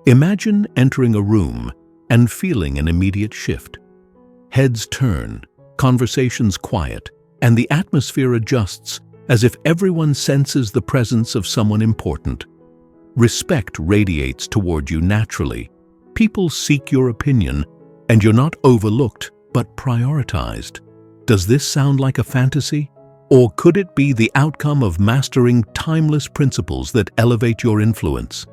Imagine entering a room and feeling an immediate shift. Heads turn, conversations quiet, and the atmosphere adjusts as if everyone senses the presence of someone important. Respect radiates toward you naturally. People seek your opinion, and you're not overlooked but prioritized. Does this sound like a fantasy? Or could it be the outcome of mastering timeless principles that elevate your influence?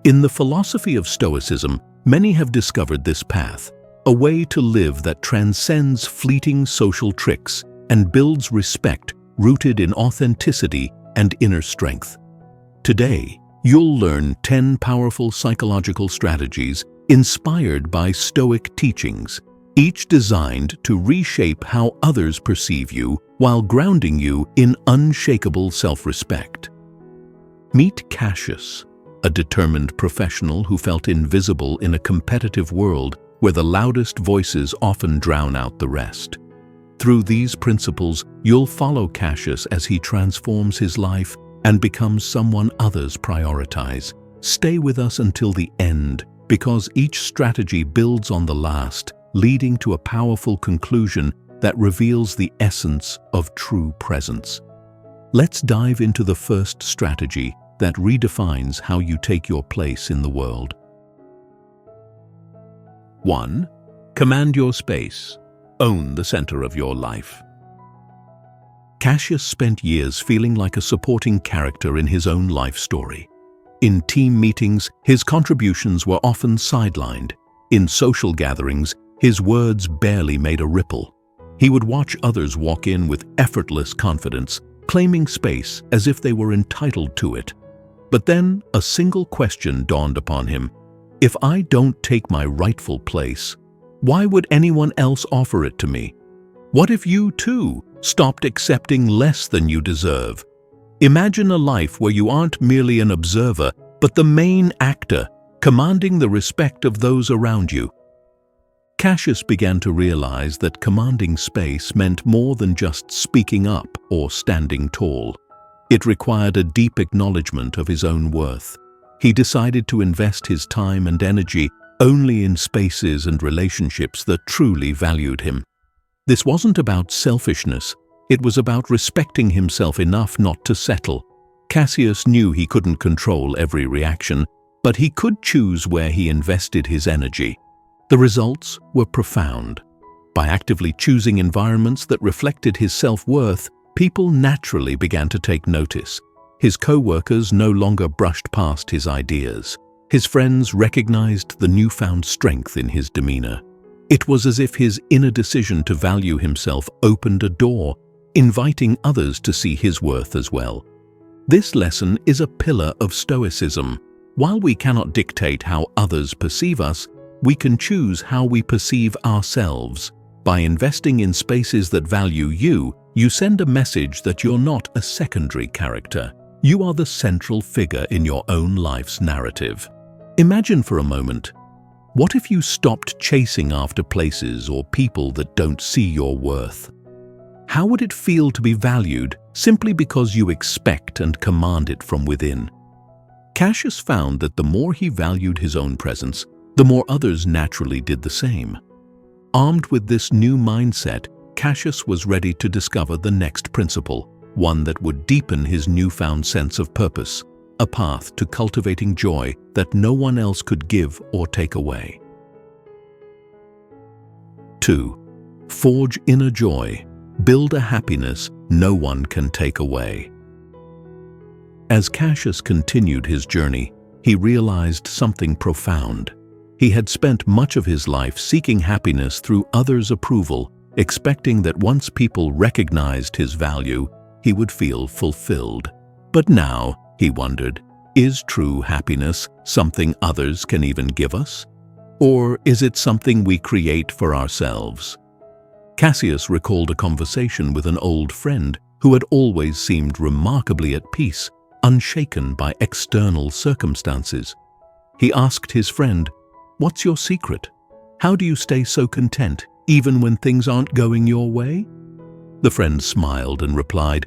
In the philosophy of Stoicism, many have discovered this path, a way to live that transcends fleeting social tricks and builds respect rooted in authenticity and inner strength. Today, you'll learn 10 powerful psychological strategies inspired by Stoic teachings, each designed to reshape how others perceive you while grounding you in unshakable self-respect. Meet Cassius, a determined professional who felt invisible in a competitive world where the loudest voices often drown out the rest. Through these principles, you'll follow Cassius as he transforms his life and becomes someone others prioritize. Stay with us until the end, because each strategy builds on the last, leading to a powerful conclusion that reveals the essence of true presence. Let's dive into the first strategy that redefines how you take your place in the world. 1. Command your space. Own the center of your life. Cassius spent years feeling like a supporting character in his own life story. In team meetings, his contributions were often sidelined. In social gatherings, his words barely made a ripple. He would watch others walk in with effortless confidence, claiming space as if they were entitled to it. But then a single question dawned upon him. If I don't take my rightful place, why would anyone else offer it to me? What if you, too, stopped accepting less than you deserve? Imagine a life where you aren't merely an observer, but the main actor, commanding the respect of those around you. Cassius began to realize that commanding space meant more than just speaking up or standing tall. It required a deep acknowledgement of his own worth. He decided to invest his time and energy only in spaces and relationships that truly valued him. This wasn't about selfishness, it was about respecting himself enough not to settle. Cassius knew he couldn't control every reaction, but he could choose where he invested his energy. The results were profound. By actively choosing environments that reflected his self-worth, people naturally began to take notice. His co-workers no longer brushed past his ideas. His friends recognized the newfound strength in his demeanor. It was as if his inner decision to value himself opened a door, inviting others to see his worth as well. This lesson is a pillar of Stoicism. While we cannot dictate how others perceive us, we can choose how we perceive ourselves. By investing in spaces that value you, you send a message that you're not a secondary character. You are the central figure in your own life's narrative. Imagine for a moment, what if you stopped chasing after places or people that don't see your worth? How would it feel to be valued simply because you expect and command it from within? Cassius found that the more he valued his own presence, the more others naturally did the same. Armed with this new mindset, Cassius was ready to discover the next principle, one that would deepen his newfound sense of purpose, a path to cultivating joy that no one else could give or take away. 2. Forge inner joy. Build a happiness no one can take away. As Cassius continued his journey, he realized something profound. He had spent much of his life seeking happiness through others' approval, expecting that once people recognized his value, he would feel fulfilled. But now, he wondered, is true happiness something others can even give us? Or is it something we create for ourselves? Cassius recalled a conversation with an old friend who had always seemed remarkably at peace, unshaken by external circumstances. He asked his friend, "What's your secret? How do you stay so content, even when things aren't going your way?" The friend smiled and replied,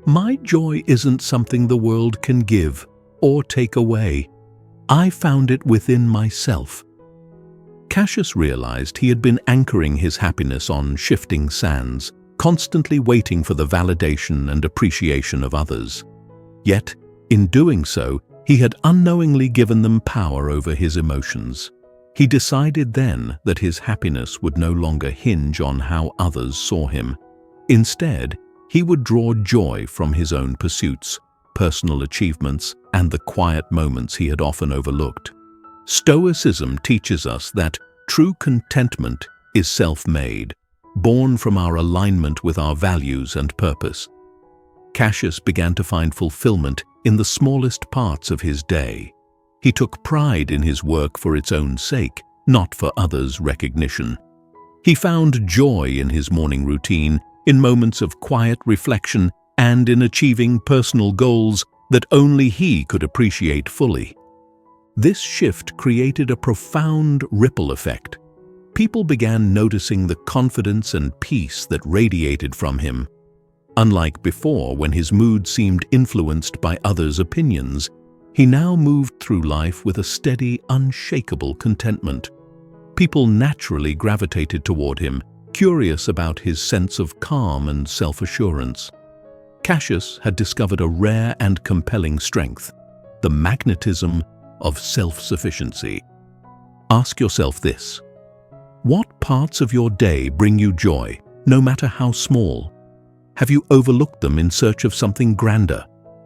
"My joy isn't something the world can give or take away. I found it within myself. Cassius realized he had been anchoring his happiness on shifting sands, constantly waiting for the validation and appreciation of others. Yet, in doing so, he had unknowingly given them power over his emotions. He decided then that his happiness would no longer hinge on how others saw him. Instead, he would draw joy from his own pursuits, personal achievements, and the quiet moments he had often overlooked. Stoicism teaches us that true contentment is self-made, born from our alignment with our values and purpose. Cassius began to find fulfillment in the smallest parts of his day. He took pride in his work for its own sake, not for others' recognition. He found joy in his morning routine, in moments of quiet reflection, and in achieving personal goals that only he could appreciate fully. This shift created a profound ripple effect. People began noticing the confidence and peace that radiated from him. Unlike before, when his mood seemed influenced by others' opinions, he now moved through life with a steady, unshakable contentment. People naturally gravitated toward him, curious about his sense of calm and self-assurance. Cassius had discovered a rare and compelling strength, the magnetism of self-sufficiency. Ask yourself this: what parts of your day bring you joy, no matter how small? Have you overlooked them in search of something grander,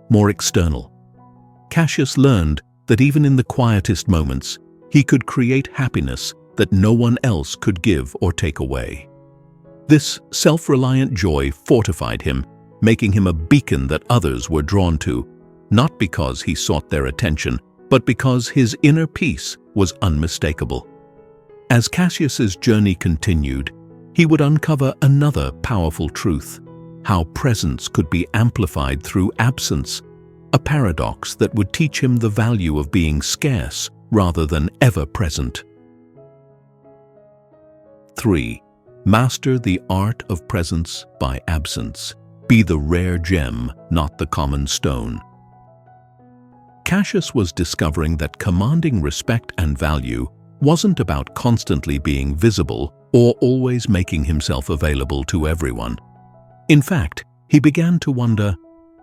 more external? Cassius learned that even in the quietest moments, he could create happiness that no one else could give or take away. This self-reliant joy fortified him, making him a beacon that others were drawn to, not because he sought their attention, but because his inner peace was unmistakable. As Cassius's journey continued, he would uncover another powerful truth: how presence could be amplified through absence, a paradox that would teach him the value of being scarce rather than ever present. 3. Master the art of presence by absence. Be the rare gem, not the common stone. Cassius was discovering that commanding respect and value wasn't about constantly being visible or always making himself available to everyone. In fact, he began to wonder,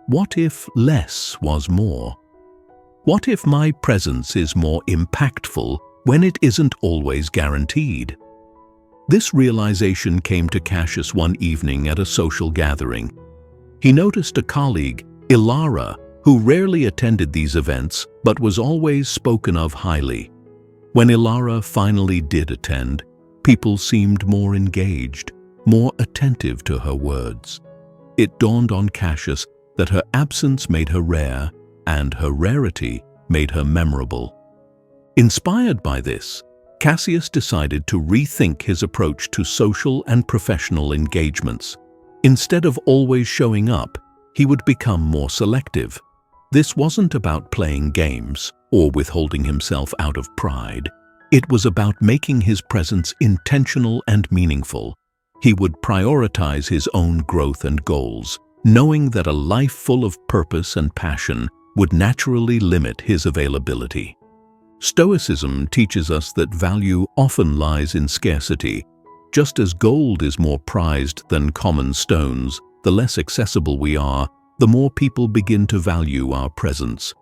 what if less was more? What if my presence is more impactful when it isn't always guaranteed? This realization came to Cassius one evening at a social gathering. He noticed a colleague, Allure, who rarely attended these events but was always spoken of highly. When Allure finally did attend, people seemed more engaged, more attentive to her words. It dawned on Cassius that her absence made her rare, and her rarity made her memorable. Inspired by this, Cassius decided to rethink his approach to social and professional engagements. Instead of always showing up, he would become more selective. This wasn't about playing games or withholding himself out of pride. It was about making his presence intentional and meaningful. He would prioritize his own growth and goals, knowing that a life full of purpose and passion would naturally limit his availability. Stoicism teaches us that value often lies in scarcity. Just as gold is more prized than common stones, the less accessible we are, the more people begin to value our presence.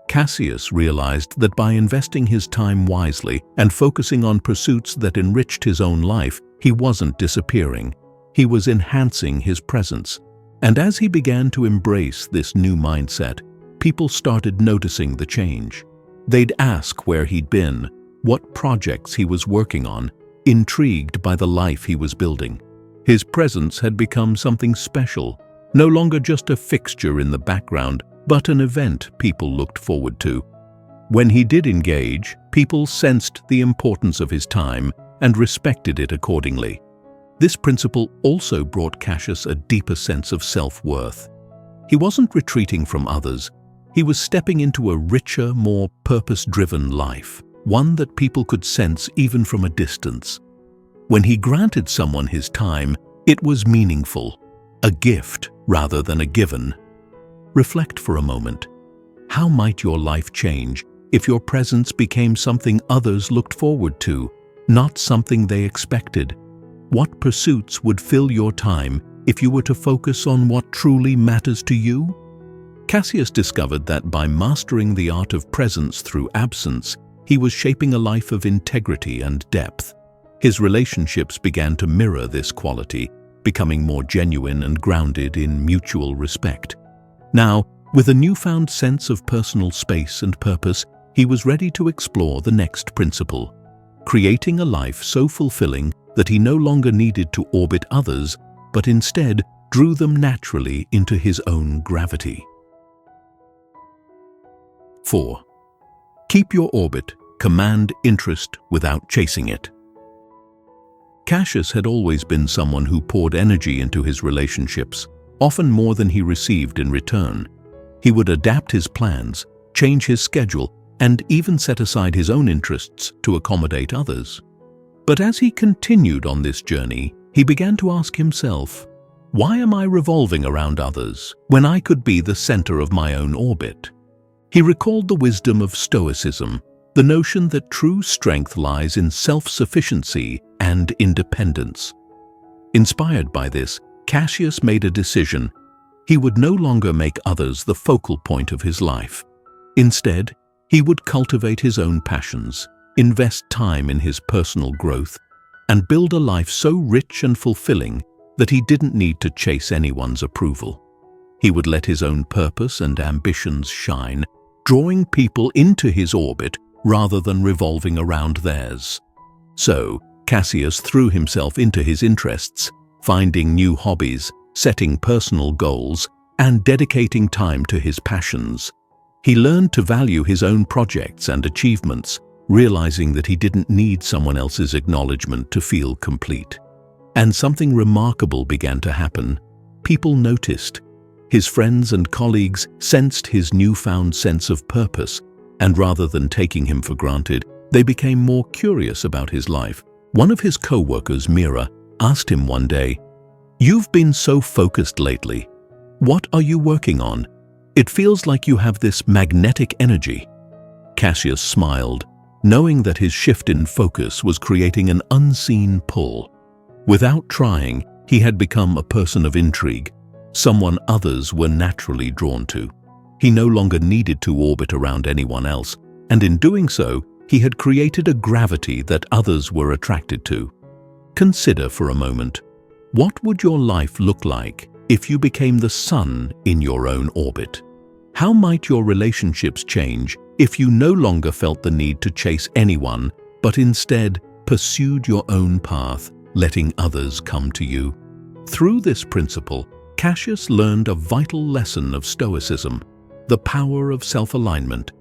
Cassius realized that by investing his time wisely and focusing on pursuits that enriched his own life, he wasn't disappearing. He was enhancing his presence. And as he began to embrace this new mindset, people started noticing the change. They'd ask where he'd been, what projects he was working on, intrigued by the life he was building. His presence had become something special, no longer just a fixture in the background, but an event people looked forward to. When he did engage, people sensed the importance of his time and respected it accordingly. This principle also brought Cassius a deeper sense of self-worth. He wasn't retreating from others. He was stepping into a richer, more purpose-driven life, one that people could sense even from a distance. When he granted someone his time, it was meaningful, a gift rather than a given. Reflect for a moment. How might your life change if your presence became something others looked forward to, not something they expected? What pursuits would fill your time if you were to focus on what truly matters to you? Cassius discovered that by mastering the art of presence through absence, he was shaping a life of integrity and depth. His relationships began to mirror this quality, becoming more genuine and grounded in mutual respect. Now, with a newfound sense of personal space and purpose, he was ready to explore the next principle, creating a life so fulfilling that he no longer needed to orbit others, but instead drew them naturally into his own gravity. 4. Keep your orbit, command interest without chasing it. Cassius had always been someone who poured energy into his relationships, often more than he received in return. He would adapt his plans, change his schedule, and even set aside his own interests to accommodate others. But as he continued on this journey, he began to ask himself, why am I revolving around others when I could be the center of my own orbit? He recalled the wisdom of Stoicism, the notion that true strength lies in self-sufficiency and independence. Inspired by this, Cassius made a decision. He would no longer make others the focal point of his life. Instead, he would cultivate his own passions, invest time in his personal growth, and build a life so rich and fulfilling that he didn't need to chase anyone's approval. He would let his own purpose and ambitions shine, drawing people into his orbit rather than revolving around theirs. So, Cassius threw himself into his interests, finding new hobbies, setting personal goals, and dedicating time to his passions. He learned to value his own projects and achievements, realizing that he didn't need someone else's acknowledgement to feel complete. And something remarkable began to happen. People noticed. His friends and colleagues sensed his newfound sense of purpose, and rather than taking him for granted, they became more curious about his life. One of his co-workers, Mira, asked him one day, "You've been so focused lately. What are you working on? It feels like you have this magnetic energy." Cassius smiled, knowing that his shift in focus was creating an unseen pull. Without trying, he had become a person of intrigue, someone others were naturally drawn to. He no longer needed to orbit around anyone else, and in doing so, he had created a gravity that others were attracted to. Consider for a moment, what would your life look like if you became the sun in your own orbit? How might your relationships change if you no longer felt the need to chase anyone, but instead pursued your own path, letting others come to you? Through this principle, Cassius learned a vital lesson of Stoicism, the power of self-alignment.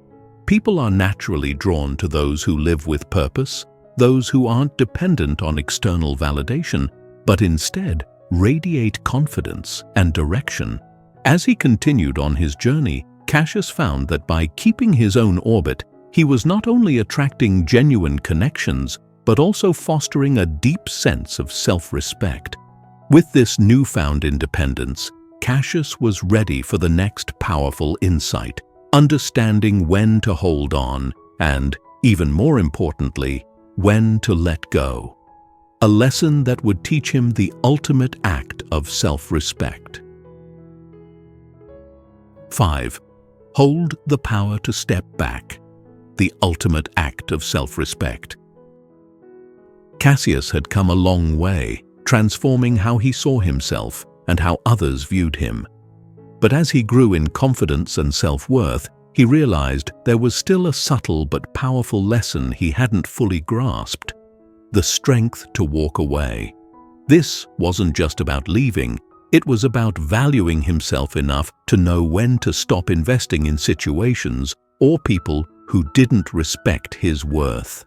People are naturally drawn to those who live with purpose, those who aren't dependent on external validation, but instead radiate confidence and direction. As he continued on his journey, Cassius found that by keeping his own orbit, he was not only attracting genuine connections, but also fostering a deep sense of self-respect. With this newfound independence, Cassius was ready for the next powerful insight, understanding when to hold on and, even more importantly, when to let go. A lesson that would teach him the ultimate act of self-respect. 5. Hold the power to step back, the ultimate act of self-respect. Cassius had come a long way, transforming how he saw himself and how others viewed him. But as he grew in confidence and self-worth, he realized there was still a subtle but powerful lesson he hadn't fully grasped: the strength to walk away. This wasn't just about leaving, it was about valuing himself enough to know when to stop investing in situations or people who didn't respect his worth.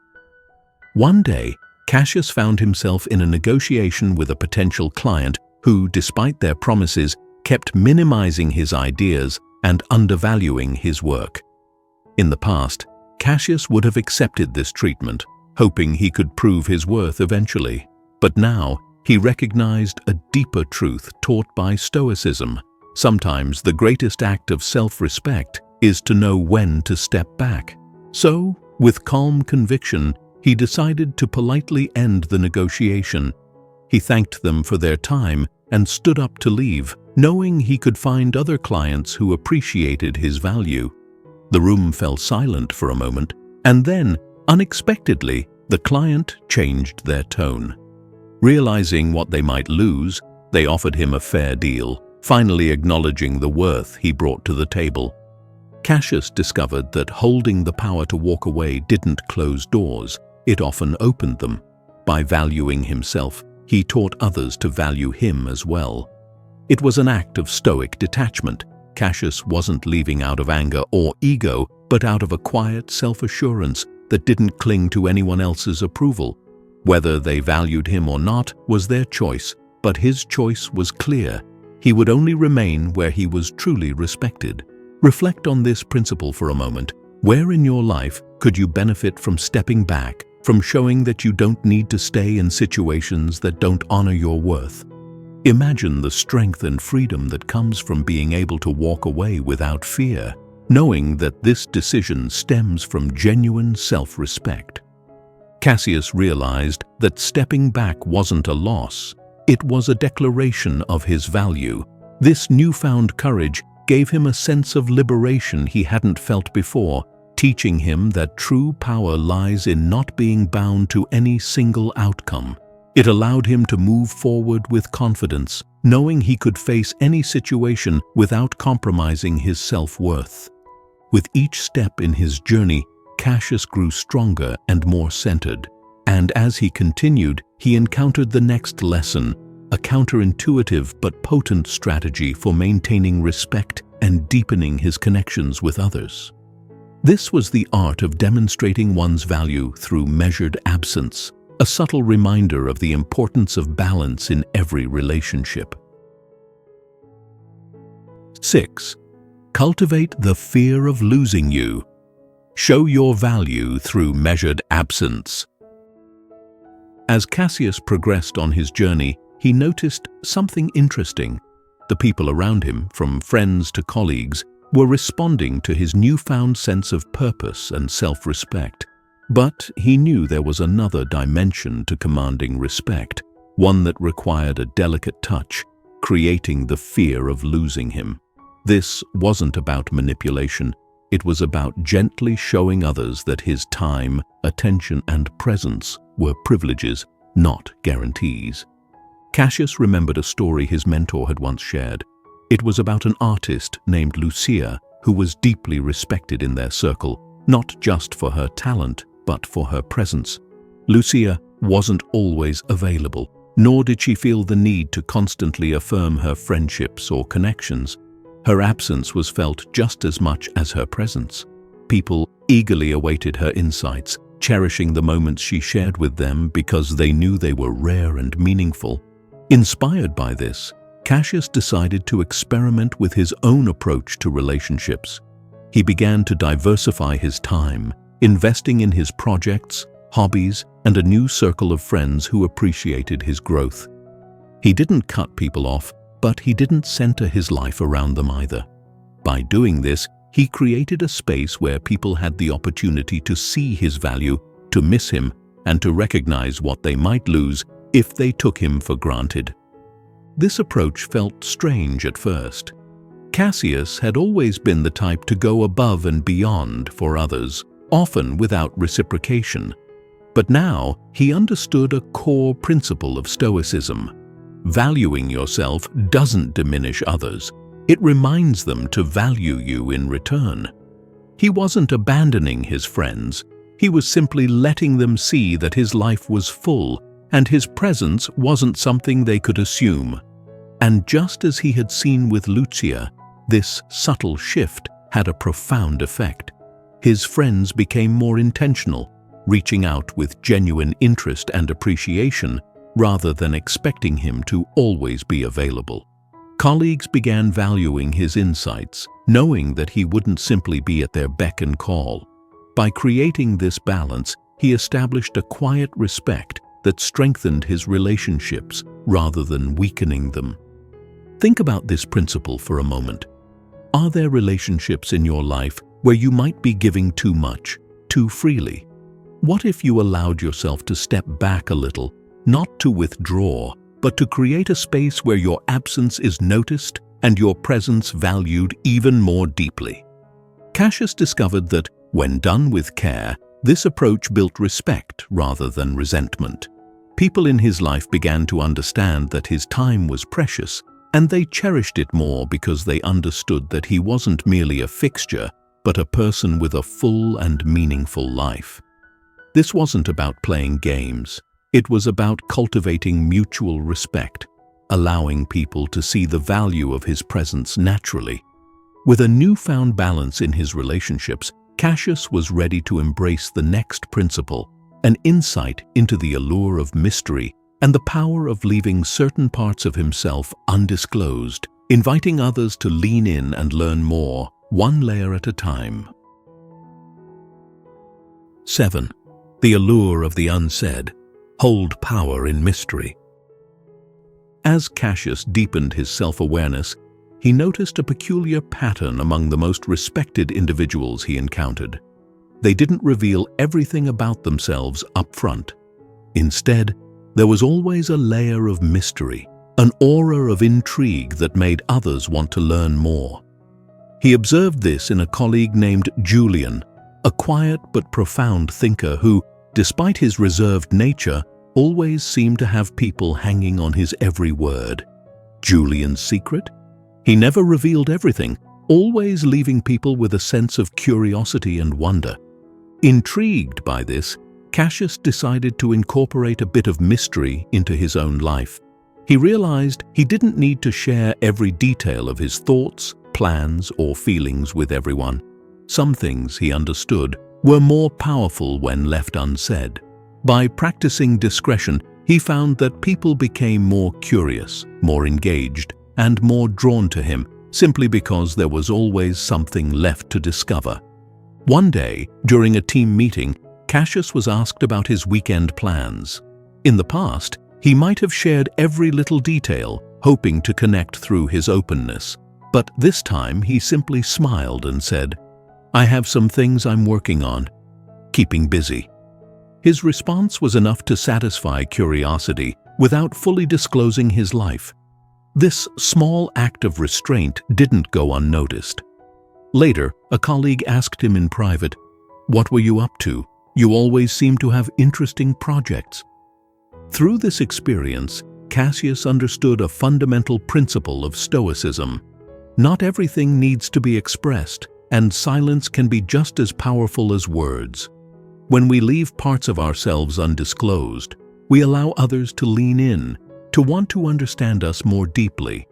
One day, Cassius found himself in a negotiation with a potential client who, despite their promises, kept minimizing his ideas and undervaluing his work. In the past, Cassius would have accepted this treatment, hoping he could prove his worth eventually. But now, he recognized a deeper truth taught by Stoicism. Sometimes the greatest act of self-respect is to know when to step back. So, with calm conviction, he decided to politely end the negotiation. He thanked them for their time and stood up to leave, knowing he could find other clients who appreciated his value. The room fell silent for a moment, and then, unexpectedly, the client changed their tone. Realizing what they might lose, they offered him a fair deal, finally acknowledging the worth he brought to the table. Cassius discovered that holding the power to walk away didn't close doors, it often opened them. By valuing himself, he taught others to value him as well. It was an act of Stoic detachment. Cassius wasn't leaving out of anger or ego, but out of a quiet self-assurance that didn't cling to anyone else's approval. Whether they valued him or not was their choice, but his choice was clear. He would only remain where he was truly respected. Reflect on this principle for a moment. Where in your life could you benefit from stepping back, from showing that you don't need to stay in situations that don't honor your worth? Imagine the strength and freedom that comes from being able to walk away without fear, knowing that this decision stems from genuine self-respect. Cassius realized that stepping back wasn't a loss, it was a declaration of his value. This newfound courage gave him a sense of liberation he hadn't felt before, teaching him that true power lies in not being bound to any single outcome. It allowed him to move forward with confidence, knowing he could face any situation without compromising his self-worth. With each step in his journey, Cassius grew stronger and more centered. And as he continued, he encountered the next lesson, a counterintuitive but potent strategy for maintaining respect and deepening his connections with others. This was the art of demonstrating one's value through measured absence, a subtle reminder of the importance of balance in every relationship. 6. Cultivate the fear of losing you. Show your value through measured absence. As Cassius progressed on his journey, he noticed something interesting. The people around him, from friends to colleagues, were responding to his newfound sense of purpose and self-respect. But he knew there was another dimension to commanding respect, one that required a delicate touch, creating the fear of losing him. This wasn't about manipulation. It was about gently showing others that his time, attention, and presence were privileges, not guarantees. Cassius remembered a story his mentor had once shared. It was about an artist named Lucia who was deeply respected in their circle, not just for her talent, but for her presence. Lucia wasn't always available, nor did she feel the need to constantly affirm her friendships or connections. Her absence was felt just as much as her presence. People eagerly awaited her insights, cherishing the moments she shared with them because they knew they were rare and meaningful. Inspired by this, Cassius decided to experiment with his own approach to relationships. He began to diversify his time, investing in his projects, hobbies, and a new circle of friends who appreciated his growth. He didn't cut people off, but he didn't center his life around them either. By doing this, he created a space where people had the opportunity to see his value, to miss him, and to recognize what they might lose if they took him for granted. This approach felt strange at first. Cassius had always been the type to go above and beyond for others, often without reciprocation. But now he understood a core principle of Stoicism. Valuing yourself doesn't diminish others. It reminds them to value you in return. He wasn't abandoning his friends. He was simply letting them see that his life was full and his presence wasn't something they could assume. And just as he had seen with Lucia, this subtle shift had a profound effect. His friends became more intentional, reaching out with genuine interest and appreciation rather than expecting him to always be available. Colleagues began valuing his insights, knowing that he wouldn't simply be at their beck and call. By creating this balance, he established a quiet respect that strengthened his relationships rather than weakening them. Think about this principle for a moment. Are there relationships in your life where you might be giving too much, too freely? What if you allowed yourself to step back a little, not to withdraw, but to create a space where your absence is noticed and your presence valued even more deeply? Cassius discovered that, when done with care, this approach built respect rather than resentment. People in his life began to understand that his time was precious, and they cherished it more because they understood that he wasn't merely a fixture, but a person with a full and meaningful life. This wasn't about playing games. It was about cultivating mutual respect, allowing people to see the value of his presence naturally. With a newfound balance in his relationships, Cassius was ready to embrace the next principle, an insight into the allure of mystery and the power of leaving certain parts of himself undisclosed, inviting others to lean in and learn more, one layer at a time. 7. The allure of the unsaid. Hold power in mystery. As Cassius deepened his self-awareness, he noticed a peculiar pattern among the most respected individuals he encountered. They didn't reveal everything about themselves up front. Instead, there was always a layer of mystery, an aura of intrigue that made others want to learn more. He observed this in a colleague named Julian, a quiet but profound thinker who, despite his reserved nature, always seemed to have people hanging on his every word. Julian's secret? He never revealed everything, always leaving people with a sense of curiosity and wonder. Intrigued by this, Cassius decided to incorporate a bit of mystery into his own life. He realized he didn't need to share every detail of his thoughts, plans, or feelings with everyone. Some things, he understood, were more powerful when left unsaid. By practicing discretion, he found that people became more curious, more engaged, and more drawn to him, simply because there was always something left to discover. One day, during a team meeting, Cassius was asked about his weekend plans. In the past, he might have shared every little detail, hoping to connect through his openness. But this time, he simply smiled and said, "I have some things I'm working on. Keeping busy." His response was enough to satisfy curiosity without fully disclosing his life. This small act of restraint didn't go unnoticed. Later, a colleague asked him in private, "What were you up to? You always seem to have interesting projects." Through this experience, Cassius understood a fundamental principle of Stoicism. Not everything needs to be expressed, and silence can be just as powerful as words. When we leave parts of ourselves undisclosed, we allow others to lean in, to want to understand us more deeply.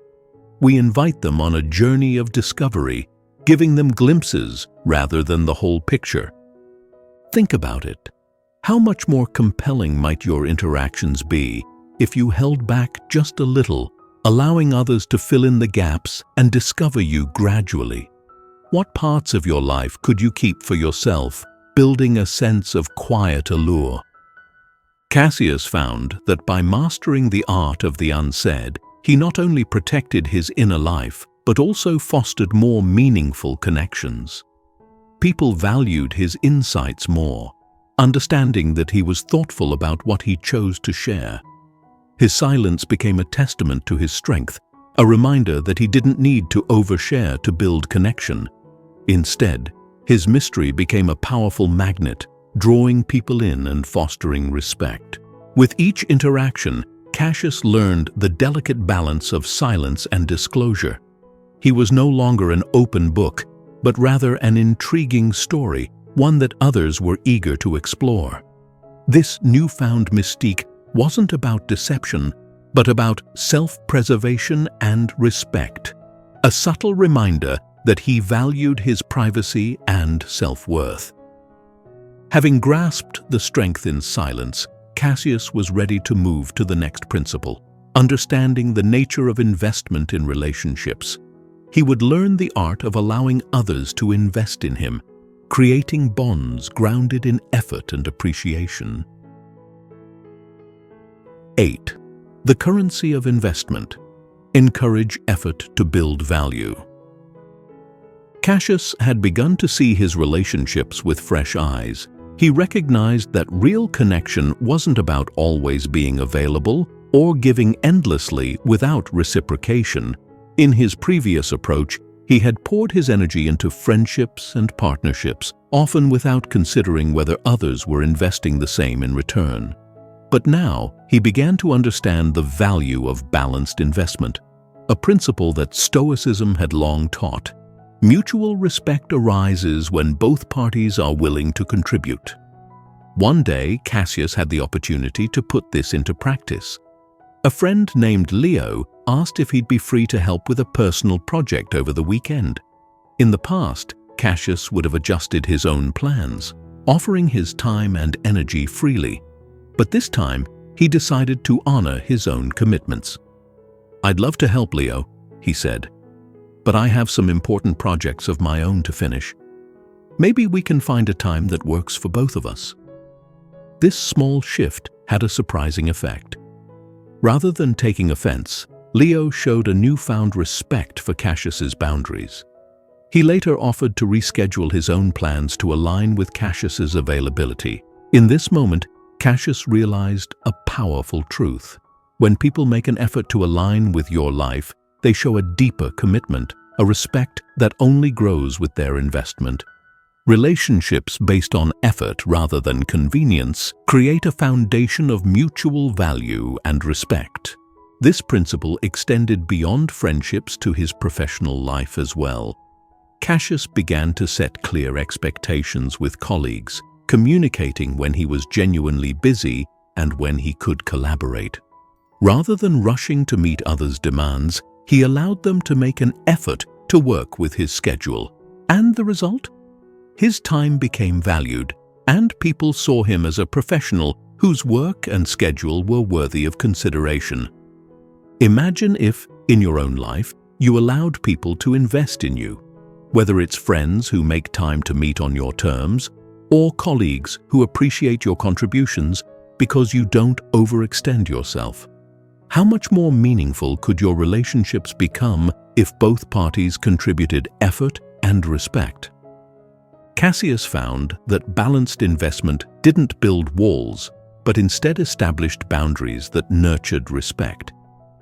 We invite them on a journey of discovery, giving them glimpses rather than the whole picture. Think about it. How much more compelling might your interactions be if you held back just a little, allowing others to fill in the gaps and discover you gradually? What parts of your life could you keep for yourself, building a sense of quiet allure? Cassius found that by mastering the art of the unsaid, he not only protected his inner life, but also fostered more meaningful connections. People valued his insights more, understanding that he was thoughtful about what he chose to share. His silence became a testament to his strength, a reminder that he didn't need to overshare to build connection. Instead, his mystery became a powerful magnet, drawing people in and fostering respect. With each interaction, Cassius learned the delicate balance of silence and disclosure. He was no longer an open book, but rather an intriguing story, one that others were eager to explore. This newfound mystique wasn't about deception, but about self-preservation and respect, a subtle reminder that he valued his privacy and self-worth. Having grasped the strength in silence, Cassius was ready to move to the next principle, understanding the nature of investment in relationships. He would learn the art of allowing others to invest in him, creating bonds grounded in effort and appreciation. 8. The currency of investment. Encourage effort to build value. Cassius had begun to see his relationships with fresh eyes. He recognized that real connection wasn't about always being available or giving endlessly without reciprocation. In his previous approach, he had poured his energy into friendships and partnerships, often without considering whether others were investing the same in return. But now, he began to understand the value of balanced investment, a principle that Stoicism had long taught. Mutual respect arises when both parties are willing to contribute. One day, Cassius had the opportunity to put this into practice. A friend named Leo asked if he'd be free to help with a personal project over the weekend. In the past, Cassius would have adjusted his own plans, offering his time and energy freely. But this time, he decided to honor his own commitments. "I'd love to help, Leo," he said, "but I have some important projects of my own to finish. Maybe we can find a time that works for both of us." This small shift had a surprising effect. Rather than taking offense, Leo showed a newfound respect for Cassius's boundaries. He later offered to reschedule his own plans to align with Cassius's availability. In this moment, Cassius realized a powerful truth. When people make an effort to align with your life, they show a deeper commitment, a respect that only grows with their investment. Relationships based on effort rather than convenience create a foundation of mutual value and respect. This principle extended beyond friendships to his professional life as well. Cassius began to set clear expectations with colleagues, communicating when he was genuinely busy and when he could collaborate. Rather than rushing to meet others' demands, he allowed them to make an effort to work with his schedule. And the result? His time became valued, and people saw him as a professional whose work and schedule were worthy of consideration. Imagine if, in your own life, you allowed people to invest in you, whether it's friends who make time to meet on your terms, or colleagues who appreciate your contributions because you don't overextend yourself. How much more meaningful could your relationships become if both parties contributed effort and respect? Cassius found that balanced investment didn't build walls, but instead established boundaries that nurtured respect.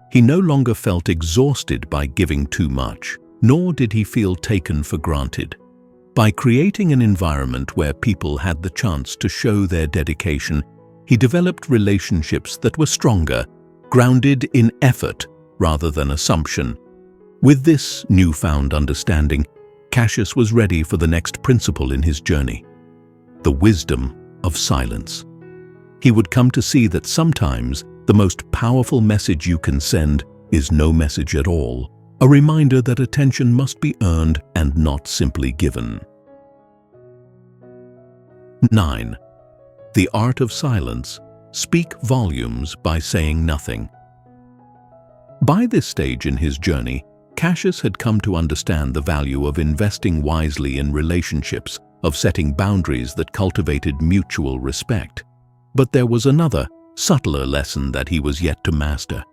He no longer felt exhausted by giving too much, nor did he feel taken for granted. By creating an environment where people had the chance to show their dedication, he developed relationships that were stronger, grounded in effort rather than assumption. With this newfound understanding, Cassius was ready for the next principle in his journey: the wisdom of silence. He would come to see that sometimes the most powerful message you can send is no message at all, a reminder that attention must be earned and not simply given. 9. The art of silence. Speak volumes by saying nothing. By this stage in his journey, Cassius had come to understand the value of investing wisely in relationships, of setting boundaries that cultivated mutual respect. But there was another, subtler lesson that he was yet to master: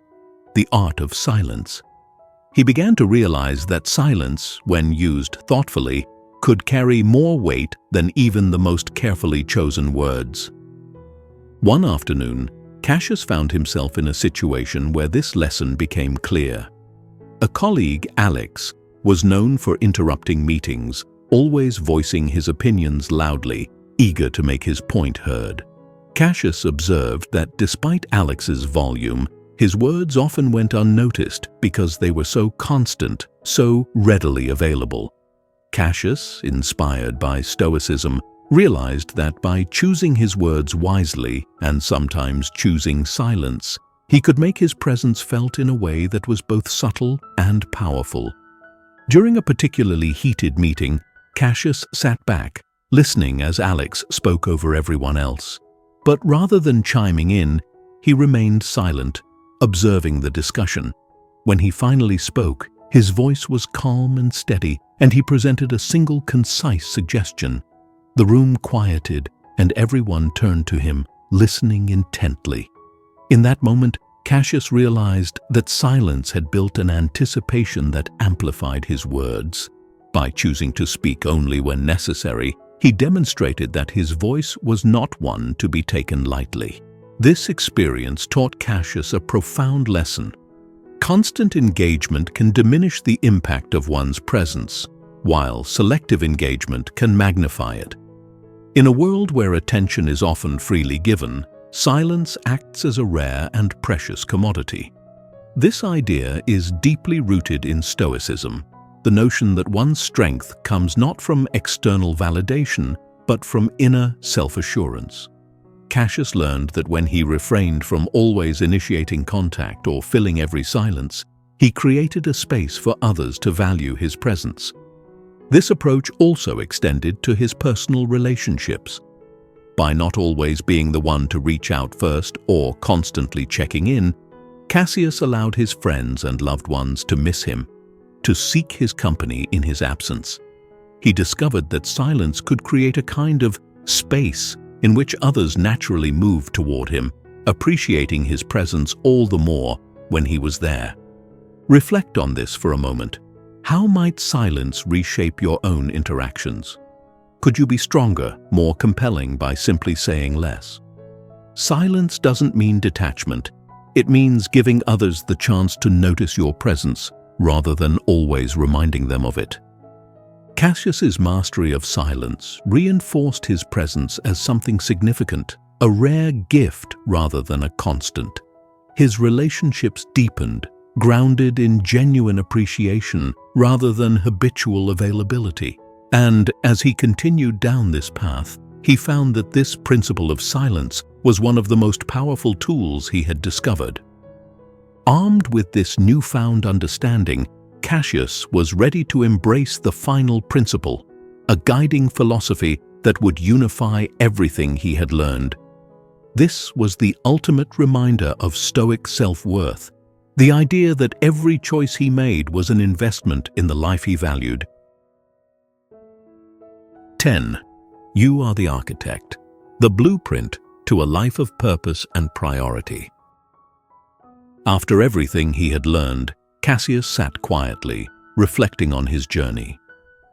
the art of silence. He began to realize that silence, when used thoughtfully, could carry more weight than even the most carefully chosen words. One afternoon, Cassius found himself in a situation where this lesson became clear. A colleague, Alex, was known for interrupting meetings, always voicing his opinions loudly, eager to make his point heard. Cassius observed that despite Alex's volume, his words often went unnoticed because they were so constant, so readily available. Cassius, inspired by Stoicism, realized that by choosing his words wisely and sometimes choosing silence, he could make his presence felt in a way that was both subtle and powerful. During a particularly heated meeting, Cassius sat back, listening as Alex spoke over everyone else. But rather than chiming in, he remained silent, observing the discussion. When he finally spoke, his voice was calm and steady, and he presented a single concise suggestion. The room quieted, and everyone turned to him, listening intently. In that moment, Cassius realized that silence had built an anticipation that amplified his words. By choosing to speak only when necessary, he demonstrated that his voice was not one to be taken lightly. This experience taught Cassius a profound lesson. Constant engagement can diminish the impact of one's presence, while selective engagement can magnify it. In a world where attention is often freely given, silence acts as a rare and precious commodity. This idea is deeply rooted in Stoicism, the notion that one's strength comes not from external validation, but from inner self-assurance. Cassius learned that when he refrained from always initiating contact or filling every silence, he created a space for others to value his presence. This approach also extended to his personal relationships. By not always being the one to reach out first or constantly checking in, Cassius allowed his friends and loved ones to miss him, to seek his company in his absence. He discovered that silence could create a kind of space in which others naturally moved toward him, appreciating his presence all the more when he was there. Reflect on this for a moment. How might silence reshape your own interactions? Could you be stronger, more compelling by simply saying less? Silence doesn't mean detachment. It means giving others the chance to notice your presence rather than always reminding them of it. Cassius's mastery of silence reinforced his presence as something significant, a rare gift rather than a constant. His relationships deepened, grounded in genuine appreciation rather than habitual availability. And as he continued down this path, he found that this principle of silence was one of the most powerful tools he had discovered. Armed with this newfound understanding, Cassius was ready to embrace the final principle, a guiding philosophy that would unify everything he had learned. This was the ultimate reminder of Stoic self-worth, the idea that every choice he made was an investment in the life he valued. 10. You are the architect, the blueprint to a life of purpose and priority. After everything he had learned, Cassius sat quietly, reflecting on his journey.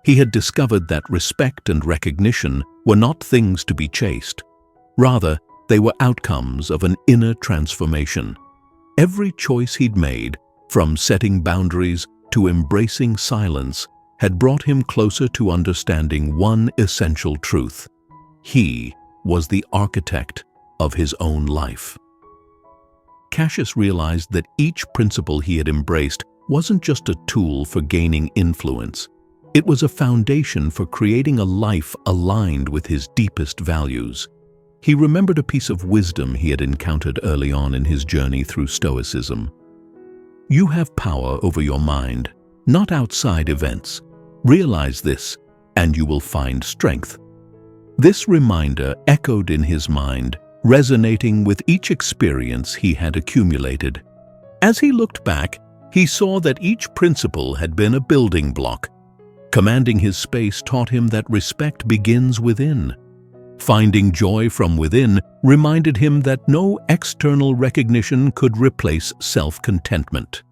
He had discovered that respect and recognition were not things to be chased. Rather, they were outcomes of an inner transformation. Every choice he'd made, from setting boundaries to embracing silence, had brought him closer to understanding one essential truth. He was the architect of his own life. Cassius realized that each principle he had embraced wasn't just a tool for gaining influence. It was a foundation for creating a life aligned with his deepest values. He remembered a piece of wisdom he had encountered early on in his journey through Stoicism. You have power over your mind, not outside events. Realize this, and you will find strength. This reminder echoed in his mind, resonating with each experience he had accumulated. As he looked back, he saw that each principle had been a building block. Commanding his space taught him that respect begins within. Finding joy from within reminded him that no external recognition could replace self-contentment.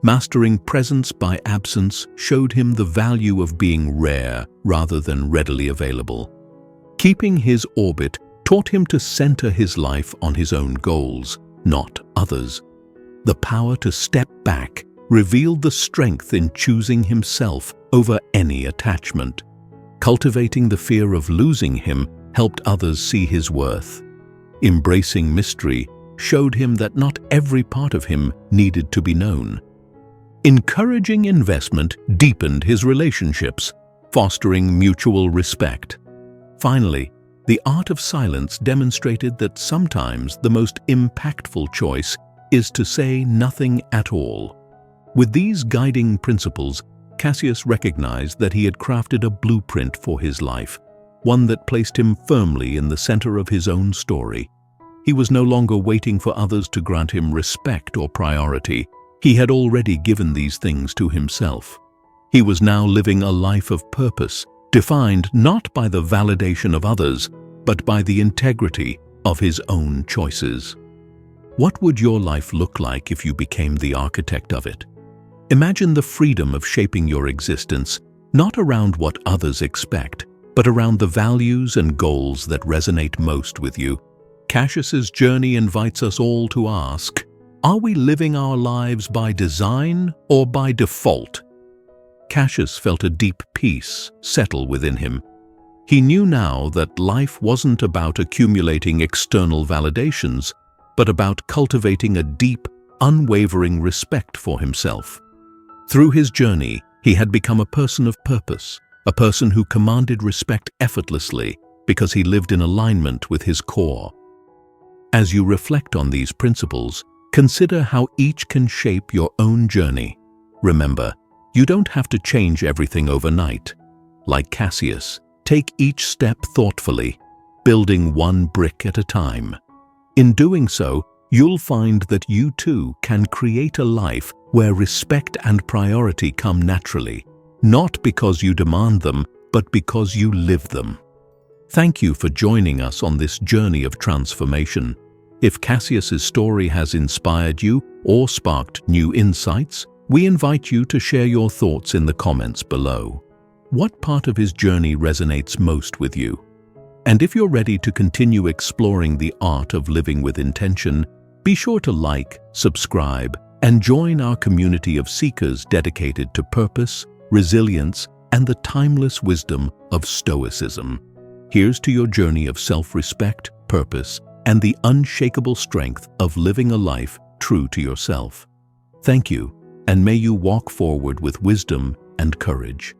Mastering presence by absence showed him the value of being rare rather than readily available. Keeping his orbit taught him to center his life on his own goals, not others. The power to step back revealed the strength in choosing himself over any attachment. Cultivating the fear of losing him helped others see his worth. Embracing mystery showed him that not every part of him needed to be known. Encouraging investment deepened his relationships, fostering mutual respect. Finally, the art of silence demonstrated that sometimes the most impactful choice is to say nothing at all. With these guiding principles, Cassius recognized that he had crafted a blueprint for his life, one that placed him firmly in the center of his own story. He was no longer waiting for others to grant him respect or priority. He had already given these things to himself. He was now living a life of purpose, defined not by the validation of others, but by the integrity of his own choices. What would your life look like if you became the architect of it? Imagine the freedom of shaping your existence, not around what others expect, but around the values and goals that resonate most with you. Cassius's journey invites us all to ask, are we living our lives by design or by default? Cassius felt a deep peace settle within him. He knew now that life wasn't about accumulating external validations, but about cultivating a deep, unwavering respect for himself. Through his journey, he had become a person of purpose, a person who commanded respect effortlessly because he lived in alignment with his core. As you reflect on these principles, consider how each can shape your own journey. Remember, you don't have to change everything overnight. Like Cassius, take each step thoughtfully, building one brick at a time. In doing so, you'll find that you too can create a life where respect and priority come naturally, not because you demand them, but because you live them. Thank you for joining us on this journey of transformation. If Cassius's story has inspired you or sparked new insights, we invite you to share your thoughts in the comments below. What part of his journey resonates most with you? And if you're ready to continue exploring the art of living with intention, be sure to like, subscribe, and join our community of seekers dedicated to purpose, resilience, and the timeless wisdom of Stoicism. Here's to your journey of self-respect, purpose, and the unshakable strength of living a life true to yourself. Thank you, and may you walk forward with wisdom and courage.